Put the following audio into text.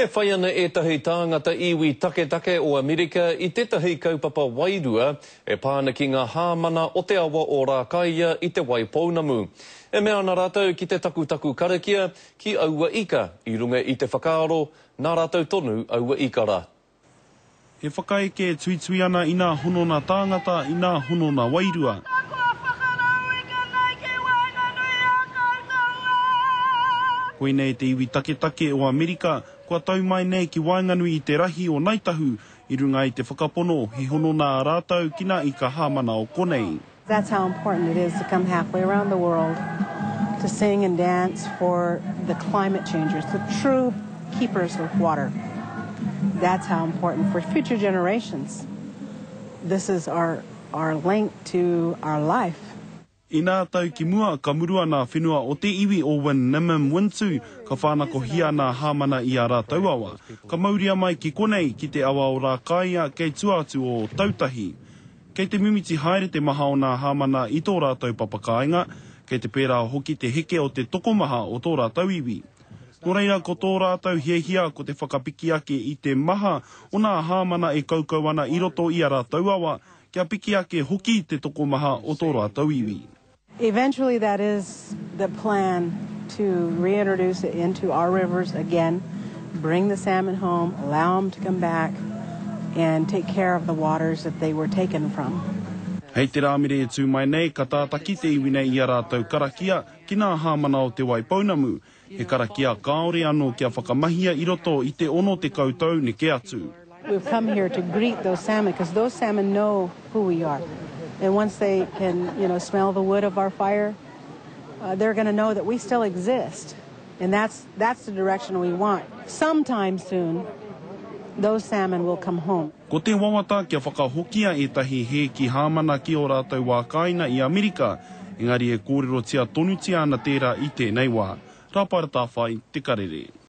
E whai ana etahi tāngata iwi take o Amerika I tetahi kaupapa wairua e pāna ki ngā hāmana o te awa o Rākaia I te Waipounamu. E mea nā rātou ki te taku karakia ki Aua Ika I runga I te whakaaro, nā rātou tonu Aua Ika rā. He whakaeke tuitui ana I nā honona tāngata I nā honona wairua. Koe nei te iwi take o Amerika, kua tau mai nei ki Wainganui I te rahi o Naitahu, I runga I te whakapono, he honona rātou kina I ka hāmana o konei. That's how important it is to come halfway around the world to sing and dance for the climate changers, the true keepers of water. That's how important for future generations. This is our link to our life. I nā tau ki mua ka murua nā whenua o te iwi o Win Nimim Wintu ka whānako hia nā hāmana I a rātou awa. Ka mauria mai ki konei ki te awa o Rākaia kei tuatu o Tautahi. Kei te mimiti haere te maha o nā hāmana I tō rātou papakainga, kei te pērā hoki te heke o te tokomaha o tō rātou iwi. Nō reira ko tō rātou hiehia ko te whakapiki ake I te maha o nā hāmana e kaukau ana I roto I a rātou awa, kia piki ake hoki te tokomaha o tō rātou iwi. Eventually, that is the plan to reintroduce it into our rivers again, bring the salmon home, allow them to come back, and take care of the waters that they were taken from. Hei te rāmire e tū mai nei, ka tātaki te iwi nei I a rātou karakia ki nā hāmana o te Waipounamu. He karakia kāore anō kia whakamahia I roto I te ono te koutou ne ke atu. We've come here to greet those salmon because those salmon know who we are. And once they can, smell the wood of our fire, they're going to know that we still exist. And that's the direction we want. Sometime soon, those salmon will come home. Ko te wawata kia whakahokia e tahi he ki hāmana ki o rātou wākaina I Amerika, engari e kōrero tia tonutia ana tērā I tēnei wā. Rāpara tā whai, te karere.